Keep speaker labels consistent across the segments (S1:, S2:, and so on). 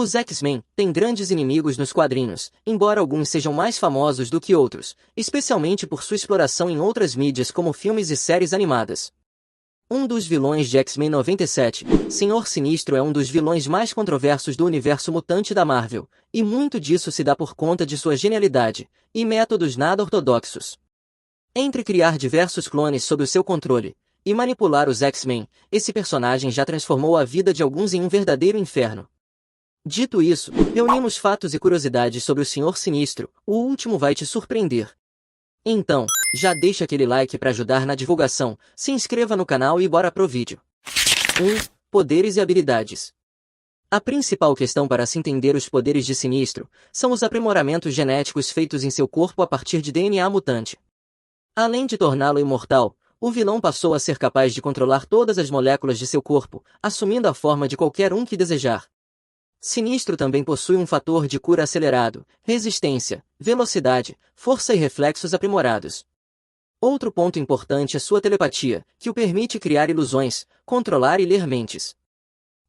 S1: Os X-Men têm grandes inimigos nos quadrinhos, embora alguns sejam mais famosos do que outros, especialmente por sua exploração em outras mídias como filmes e séries animadas. Um dos vilões de X-Men 97, Senhor Sinistro, é um dos vilões mais controversos do universo mutante da Marvel, e muito disso se dá por conta de sua genialidade e métodos nada ortodoxos. Entre criar diversos clones sob o seu controle e manipular os X-Men, esse personagem já transformou a vida de alguns em um verdadeiro inferno. Dito isso, reunimos fatos e curiosidades sobre o Senhor Sinistro, o último vai te surpreender. Então, já deixa aquele like para ajudar na divulgação, se inscreva no canal e bora pro vídeo. 1. Poderes e habilidades. A principal questão para se entender os poderes de Sinistro são os aprimoramentos genéticos feitos em seu corpo a partir de DNA mutante. Além de torná-lo imortal, o vilão passou a ser capaz de controlar todas as moléculas de seu corpo, assumindo a forma de qualquer um que desejar. Sinistro também possui um fator de cura acelerado, resistência, velocidade, força e reflexos aprimorados. Outro ponto importante é sua telepatia, que o permite criar ilusões, controlar e ler mentes.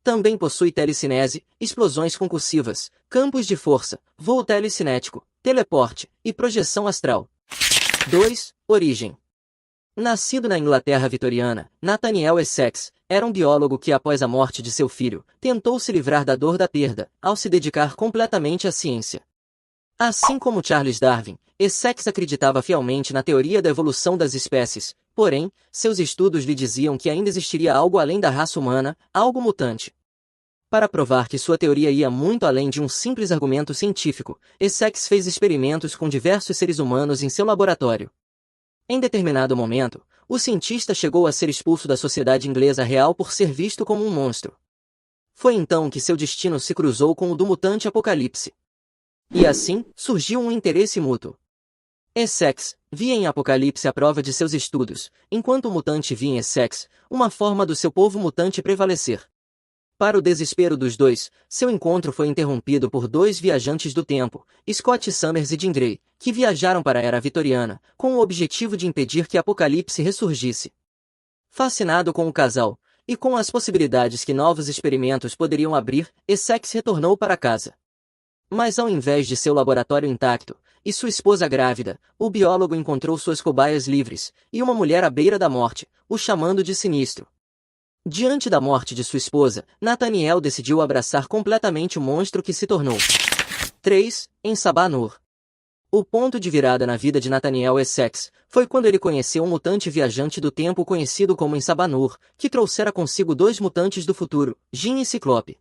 S1: Também possui telecinese, explosões concussivas, campos de força, voo telecinético, teleporte e projeção astral. 2. Origem. Nascido na Inglaterra vitoriana, Nathaniel Essex era um biólogo que, após a morte de seu filho, tentou se livrar da dor da perda, ao se dedicar completamente à ciência. Assim como Charles Darwin, Essex acreditava fielmente na teoria da evolução das espécies, porém, seus estudos lhe diziam que ainda existiria algo além da raça humana, algo mutante. Para provar que sua teoria ia muito além de um simples argumento científico, Essex fez experimentos com diversos seres humanos em seu laboratório. Em determinado momento, o cientista chegou a ser expulso da sociedade inglesa real por ser visto como um monstro. Foi então que seu destino se cruzou com o do mutante Apocalipse. E assim, surgiu um interesse mútuo. Essex via em Apocalipse a prova de seus estudos, enquanto o mutante via em Essex uma forma do seu povo mutante prevalecer. Para o desespero dos dois, seu encontro foi interrompido por dois viajantes do tempo, Scott Summers e Jean Grey, que viajaram para a Era Vitoriana, com o objetivo de impedir que Apocalipse ressurgisse. Fascinado com o casal, e com as possibilidades que novos experimentos poderiam abrir, Essex retornou para casa. Mas ao invés de seu laboratório intacto, e sua esposa grávida, o biólogo encontrou suas cobaias livres, e uma mulher à beira da morte, o chamando de Sinistro. Diante da morte de sua esposa, Nathaniel decidiu abraçar completamente o monstro que se tornou. 3. Em Sabah-Nur. O ponto de virada na vida de Nathaniel Essex foi quando ele conheceu um mutante viajante do tempo conhecido como Sabah-Nur, que trouxera consigo dois mutantes do futuro, Jean e Ciclope.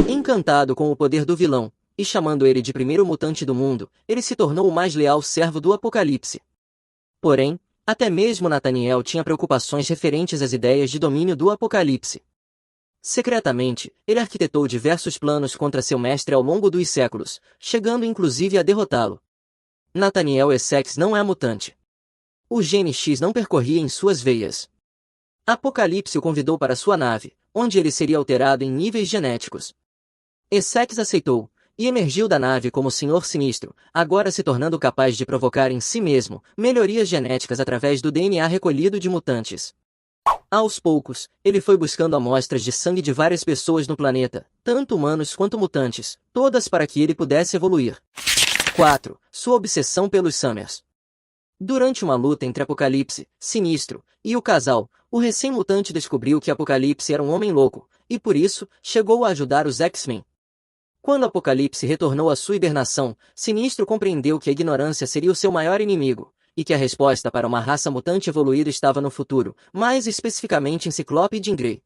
S1: Encantado com o poder do vilão, e chamando ele de primeiro mutante do mundo, ele se tornou o mais leal servo do Apocalipse. Porém, até mesmo Nathaniel tinha preocupações referentes às ideias de domínio do Apocalipse. Secretamente, ele arquitetou diversos planos contra seu mestre ao longo dos séculos, chegando inclusive a derrotá-lo. Nathaniel Essex não é mutante. O gene X não percorria em suas veias. Apocalipse o convidou para sua nave, onde ele seria alterado em níveis genéticos. Essex aceitou, e emergiu da nave como Senhor Sinistro, agora se tornando capaz de provocar em si mesmo melhorias genéticas através do DNA recolhido de mutantes. Aos poucos, ele foi buscando amostras de sangue de várias pessoas no planeta, tanto humanos quanto mutantes, todas para que ele pudesse evoluir. 4. Sua obsessão pelos Summers. Durante uma luta entre Apocalipse, Sinistro, e o casal, o recém-mutante descobriu que Apocalipse era um homem louco, e por isso, chegou a ajudar os X-Men. Quando Apocalipse retornou à sua hibernação, Sinistro compreendeu que a ignorância seria o seu maior inimigo, e que a resposta para uma raça mutante evoluída estava no futuro, mais especificamente em Ciclope e Jean Grey.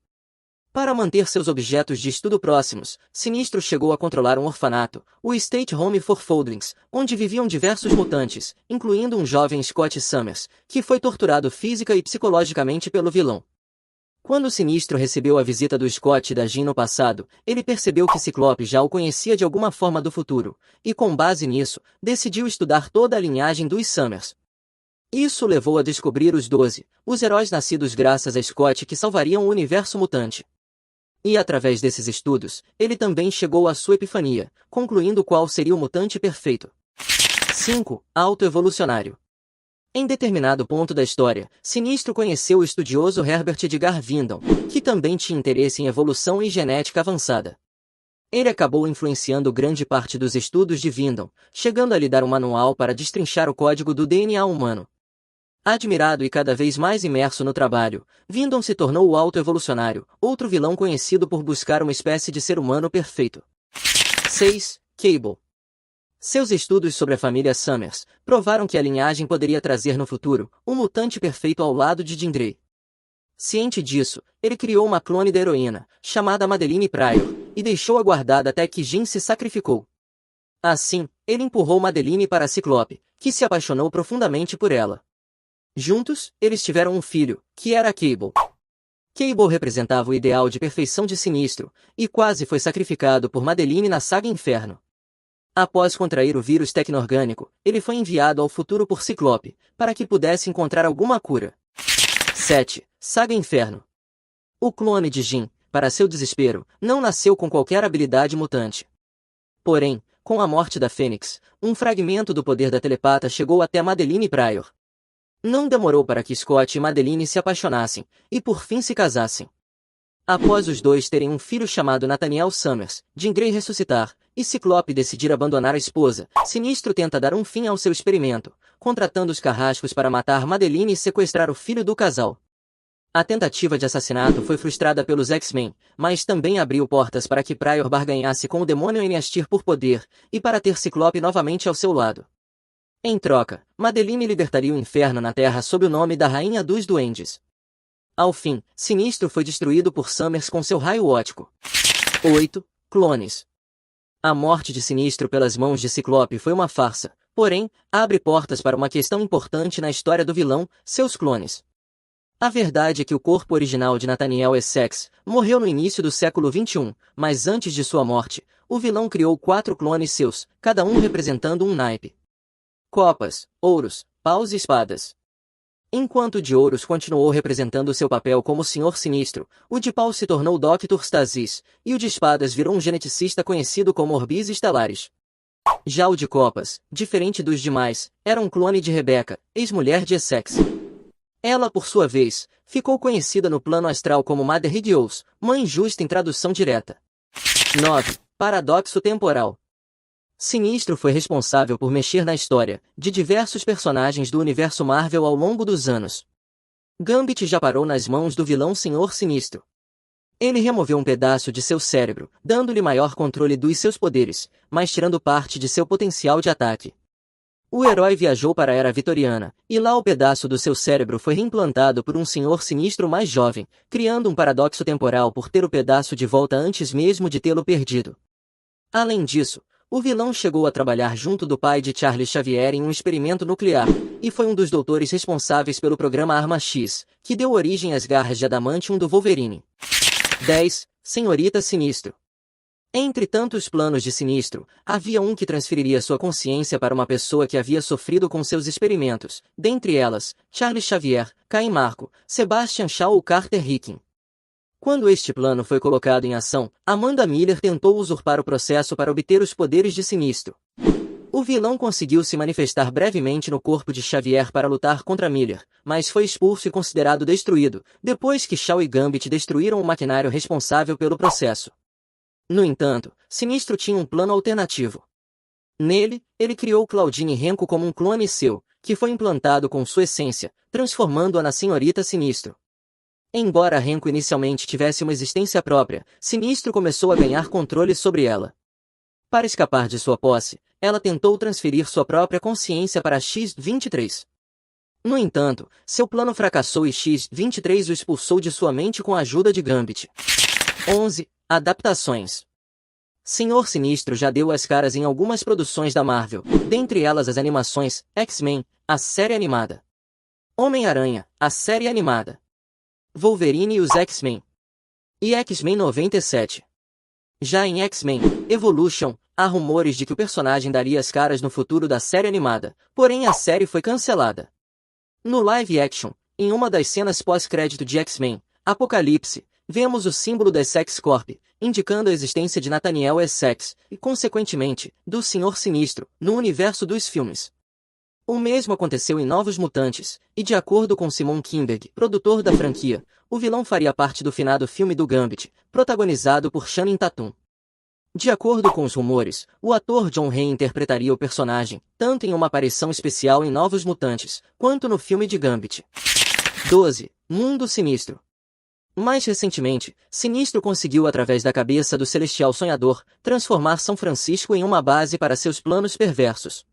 S1: Para manter seus objetos de estudo próximos, Sinistro chegou a controlar um orfanato, o State Home for Foundlings, onde viviam diversos mutantes, incluindo um jovem Scott Summers, que foi torturado física e psicologicamente pelo vilão. Quando Sinistro recebeu a visita do Scott e da Jean no passado, ele percebeu que Ciclope já o conhecia de alguma forma do futuro, e com base nisso, decidiu estudar toda a linhagem dos Summers. Isso levou a descobrir os 12, os heróis nascidos graças a Scott que salvariam o universo mutante. E através desses estudos, ele também chegou à sua epifania, concluindo qual seria o mutante perfeito. 5. Autoevolucionário. Em determinado ponto da história, Sinistro conheceu o estudioso Herbert Edgar Vindon, que também tinha interesse em evolução e genética avançada. Ele acabou influenciando grande parte dos estudos de Wyndham, chegando a lhe dar um manual para destrinchar o código do DNA humano. Admirado e cada vez mais imerso no trabalho, Wyndham se tornou o Auto-Evolucionário, outro vilão conhecido por buscar uma espécie de ser humano perfeito. 6. Cable. Seus estudos sobre a família Summers provaram que a linhagem poderia trazer no futuro um mutante perfeito ao lado de Jean Grey. Ciente disso, ele criou uma clone da heroína, chamada Madeline Pryor, e deixou-a guardada até que Jean se sacrificou. Assim, ele empurrou Madeline para a Ciclope, que se apaixonou profundamente por ela. Juntos, eles tiveram um filho, que era Cable. Cable representava o ideal de perfeição de Sinistro, e quase foi sacrificado por Madeline na saga Inferno. Após contrair o vírus tecno-orgânico, ele foi enviado ao futuro por Ciclope, para que pudesse encontrar alguma cura. 7. Saga Inferno. O clone de Jean, para seu desespero, não nasceu com qualquer habilidade mutante. Porém, com a morte da Fênix, um fragmento do poder da telepata chegou até Madeline Pryor. Não demorou para que Scott e Madeline se apaixonassem, e por fim se casassem. Após os dois terem um filho chamado Nathaniel Summers, Jean Grey ressuscitar, e Ciclope decidir abandonar a esposa, Sinistro tenta dar um fim ao seu experimento, contratando os carrascos para matar Madeline e sequestrar o filho do casal. A tentativa de assassinato foi frustrada pelos X-Men, mas também abriu portas para que Pryor barganhasse com o demônio Eniastir por poder, e para ter Ciclope novamente ao seu lado. Em troca, Madeline libertaria o inferno na Terra sob o nome da Rainha dos Duendes. Ao fim, Sinistro foi destruído por Summers com seu raio óptico. 8. Clones. A morte de Sinistro pelas mãos de Ciclope foi uma farsa, porém, abre portas para uma questão importante na história do vilão, seus clones. A verdade é que o corpo original de Nathaniel Essex morreu no início do século XXI, mas antes de sua morte, o vilão criou 4 clones seus, cada um representando um naipe. Copas, ouros, paus e espadas. Enquanto o de ouros continuou representando seu papel como Senhor Sinistro, o de pau se tornou Dr. Stasis, e o de espadas virou um geneticista conhecido como Orbis Stellaris. Já o de copas, diferente dos demais, era um clone de Rebecca, ex-mulher de Essex. Ela, por sua vez, ficou conhecida no plano astral como Mother Hideous, Mãe Justa em tradução direta. 9. Paradoxo temporal. Sinistro foi responsável por mexer na história de diversos personagens do universo Marvel ao longo dos anos. Gambit já parou nas mãos do vilão Senhor Sinistro. Ele removeu um pedaço de seu cérebro, dando-lhe maior controle dos seus poderes, mas tirando parte de seu potencial de ataque. O herói viajou para a Era Vitoriana, e lá o pedaço do seu cérebro foi reimplantado por um Senhor Sinistro mais jovem, criando um paradoxo temporal por ter o pedaço de volta antes mesmo de tê-lo perdido. Além disso, o vilão chegou a trabalhar junto do pai de Charles Xavier em um experimento nuclear, e foi um dos doutores responsáveis pelo programa Arma X, que deu origem às garras de adamantium do Wolverine. 10. Senhorita Sinistro. Entre tantos planos de Sinistro, havia um que transferiria sua consciência para uma pessoa que havia sofrido com seus experimentos, dentre elas, Charles Xavier, Caim Marco, Sebastian Shaw ou Carter Hickman. Quando este plano foi colocado em ação, Amanda Miller tentou usurpar o processo para obter os poderes de Sinistro. O vilão conseguiu se manifestar brevemente no corpo de Xavier para lutar contra Miller, mas foi expulso e considerado destruído, depois que Shaw e Gambit destruíram o maquinário responsável pelo processo. No entanto, Sinistro tinha um plano alternativo. Nele, ele criou Claudine Renko como um clone seu, que foi implantado com sua essência, transformando-a na Senhorita Sinistro. Embora Renko inicialmente tivesse uma existência própria, Sinistro começou a ganhar controle sobre ela. Para escapar de sua posse, ela tentou transferir sua própria consciência para X-23. No entanto, seu plano fracassou e X-23 o expulsou de sua mente com a ajuda de Gambit. 11. Adaptações. Senhor Sinistro já deu as caras em algumas produções da Marvel, dentre elas as animações X-Men, a série animada. Homem-Aranha, a série animada. Wolverine e os X-Men. E X-Men 97. Já em X-Men Evolution, há rumores de que o personagem daria as caras no futuro da série animada, porém a série foi cancelada. No live action, em uma das cenas pós-crédito de X-Men, Apocalipse, vemos o símbolo da Essex Corp, indicando a existência de Nathaniel Essex, e consequentemente, do Senhor Sinistro, no universo dos filmes. O mesmo aconteceu em Novos Mutantes, e de acordo com Simon Kinberg, produtor da franquia, o vilão faria parte do finado filme do Gambit, protagonizado por Channing Tatum. De acordo com os rumores, o ator John Hamm interpretaria o personagem, tanto em uma aparição especial em Novos Mutantes, quanto no filme de Gambit. 12. Mundo Sinistro. Mais recentemente, Sinistro conseguiu através da cabeça do Celestial Sonhador, transformar São Francisco em uma base para seus planos perversos.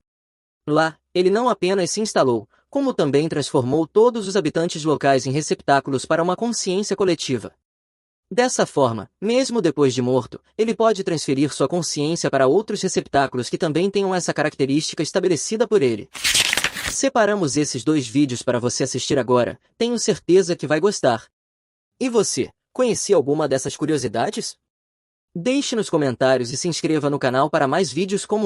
S1: Lá, ele não apenas se instalou, como também transformou todos os habitantes locais em receptáculos para uma consciência coletiva. Dessa forma, mesmo depois de morto, ele pode transferir sua consciência para outros receptáculos que também tenham essa característica estabelecida por ele. Separamos esses 2 vídeos para você assistir agora, tenho certeza que vai gostar. E você, conhecia alguma dessas curiosidades? Deixe nos comentários e se inscreva no canal para mais vídeos como